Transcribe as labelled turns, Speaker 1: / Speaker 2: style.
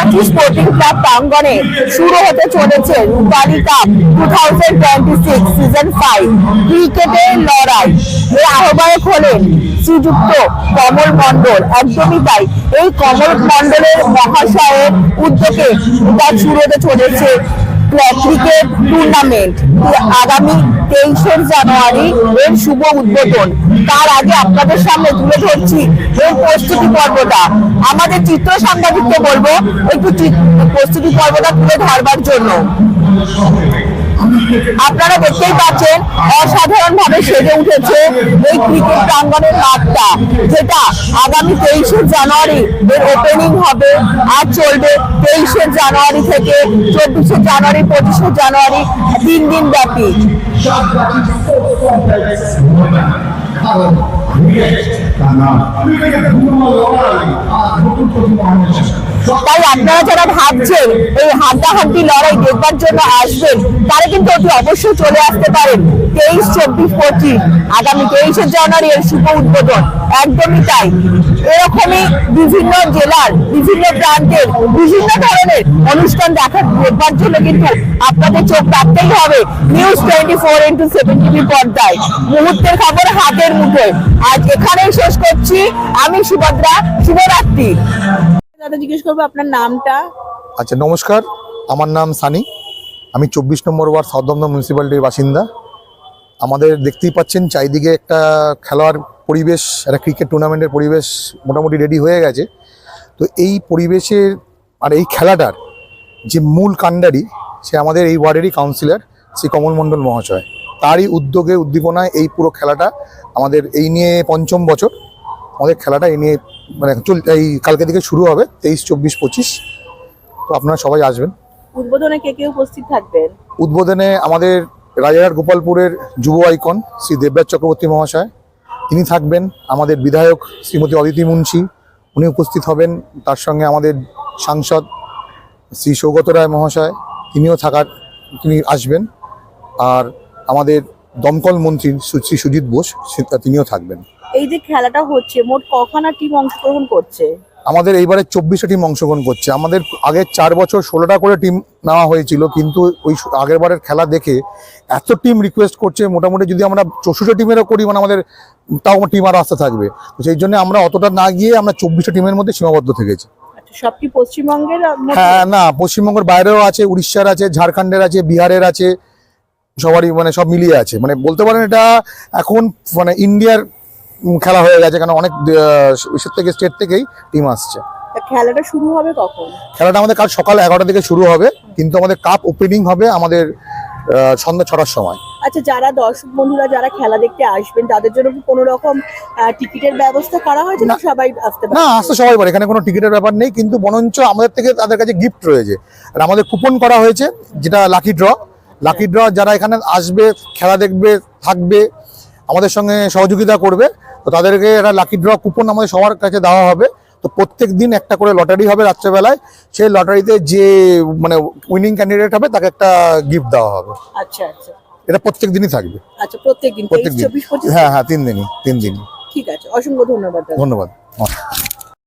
Speaker 1: Ranchi sporting club প্রাঙ্গণে শুরু হতে চলেছে রূপালী কাপ 2026 সিজন 5 ক্রিকেটের লড়াই। এর আহ্বায়ক হলেন শ্রীযুক্ত কমল মণ্ডল। একদমই তাই, এই কমল মণ্ডলের মহাশয়ের উদ্যোগে শুরু হতে চলেছে ক্রিকেট টুর্নামেন্ট। আগামী 23 জানুয়ারি এর শুভ উদ্বোধন। তার আগে আপনাদের সামনে তুলে ধরছি এর প্রস্তুতি পর্বটা। আমাদের চিত্র সাংবাদিককে বলবো একটু প্রস্তুতি পর্বটা তুলে ধরবার জন্য। আপনারা দেখতেই পাচ্ছেন অসাধারণ ভাবে সেজে উঠেছে এই ক্রিকেট প্রাঙ্গণের মাঠটা, যেটা আগামী 23 জানুয়ারি এর ওপেনিং হবে আর চলবে 23 জানুয়ারি থেকে 24 জানুয়ারি 25 জানুয়ারি 3 দিন ব্যাপী। তাই আপনারা যারা ভাবছেন এই হাড্ডাহাড্ডি লড়াই দেখবার জন্য আসবেন, তারা কিন্তু অতি অবশ্যই চলে আসতে পারেন 23, 24, 25 আগামী 23 জানুয়ারি এর শুভ উদ্বোধন। একদমই তাই, এরকমই বিভিন্ন জেলার বিভিন্ন প্রান্তের বিভিন্ন ধরনের অনুষ্ঠান দেখবার জন্য কিন্তু আপনাদের চোখ রাখতেই হবে নিউজ 24x7 টিভি পর্দায়। মুহূর্তের খবর হাতের মুঠোয়। আজ এখানেই শেষ করছি। আমি সুভদ্রা, শুভরাত্রি। দাদা জিজ্ঞেস করবো আপনার নামটা।
Speaker 2: আচ্ছা, নমস্কার, আমার নাম সানি। আমি 24 নম্বর ওয়ার্ড সাউথ দমদম মিউনিসিপ্যালিটির বাসিন্দা। আমাদের দেখতেই পাচ্ছেন চারিদিকে একটা খেলোয়াড় পরিবেশ, একটা ক্রিকেট টুর্নামেন্টের পরিবেশ মোটামুটি রেডি হয়ে গেছে। তো এই পরিবেশের আর এই খেলাটার যে মূল কাণ্ডারি, সে আমাদের এই ওয়ার্ডেরই কাউন্সিলর শ্রী কমল মণ্ডল মহাশয়। তারই উদ্যোগে উদ্দীপনায় এই পুরো খেলাটা আমাদের এই নিয়ে 5ম বছর। আমাদের খেলাটা এই নিয়ে মানে এই কালকে থেকে শুরু হবে 23, 24, 25। তো আপনারা সবাই আসবেন।
Speaker 1: উদ্বোধনে কে কে উপস্থিত থাকবেন?
Speaker 2: উদ্বোধনে আমাদের রাজারহাট গোপালপুরের যুব আইকন শ্রী দেবরাজ চক্রবর্তী মহাশয়, তিনি থাকবেন। আমাদের বিধায়ক শ্রীমতী অদিতি মুন্সি, উনি উপস্থিত হবেন। তার সঙ্গে আমাদের সাংসদ শ্রী সৌগত রায় মহাশয়, তিনি আসবেন। আর আমাদের দমকল মন্ত্রী শ্রী সুজিত বোস, তিনিও থাকবেন।
Speaker 1: এই যে খেলাটা হচ্ছে, মোট কখানা টিম অংশগ্রহণ করছে?
Speaker 2: আমাদের এইবারে 24টা টিম অংশগ্রহণ করছে। আমাদের আগের 4 বছর 16টা করে টিম নেওয়া হয়েছিল, কিন্তু ওই আগের বারের খেলা দেখে এত টিম রিকোয়েস্ট করছে, মোটামুটি যদি আমরা 64 টিমেরও করি মানে আমাদের তাও টিম আরও আসতে থাকবে। তো সেই জন্য আমরা অতটা না গিয়ে আমরা 24টা টিমের মধ্যে সীমাবদ্ধ থেকেছি।
Speaker 1: সব কি পশ্চিমবঙ্গের?
Speaker 2: হ্যাঁ, না, পশ্চিমবঙ্গের বাইরেও আছে, উড়িষ্যার আছে, ঝাড়খণ্ডের আছে, বিহারের আছে, সবারই মানে সব মিলিয়ে আছে। মানে বলতে পারেন এটা এখন মানে ইন্ডিয়ার খেলা হয়ে গেছে, কারণ অনেক স্টেট থেকেই টিম আসছে।
Speaker 1: খেলাটা শুরু হবে কখন?
Speaker 2: খেলাটা আমাদের কাল সকাল 11টা থেকে শুরু হবে, কিন্তু আমাদের কাপ ওপেনিং হবে আমাদের সন্ধ্যা 6টার সময়।
Speaker 1: আচ্ছা, যারা দর্শক বন্ধুরা যারা খেলা দেখতে আসবেন তাদের জন্য কি কোনো রকম টিকিটের ব্যবস্থা করা হয়েছে? না, সবাই আসতে পারে?
Speaker 2: না, আসতে সবাই পারে, এখানে কোনো টিকিটের ব্যাপার নেই। কিন্তু বরঞ্চ আমাদের থেকে তাদের কাছে গিফট রয়েছে, আর আমাদের কুপন করা হয়েছে, যেটা লাকি ড্র। যারা এখানে আসবে, খেলা দেখবে, থাকবে, আমাদের সঙ্গে সহযোগিতা করবে, তো তাদেরকে একটা লাকি ড্র কুপন আমাদের সবার কাছে দেওয়া হবে। তো প্রত্যেক দিন একটা করে লটারি হবে রাত্রেবেলায়। সেই লটারিতে যে মানে উইনিং ক্যান্ডিডেট হবে তাকে একটা গিফট দেওয়া হবে।
Speaker 1: আচ্ছা আচ্ছা,
Speaker 2: এটা প্রত্যেক দিনই থাকবে।
Speaker 1: আচ্ছা, প্রত্যেক দিন?
Speaker 2: হ্যাঁ, 3 দিনই।
Speaker 1: ঠিক আছে, অসংখ্য ধন্যবাদ।
Speaker 2: ধন্যবাদ।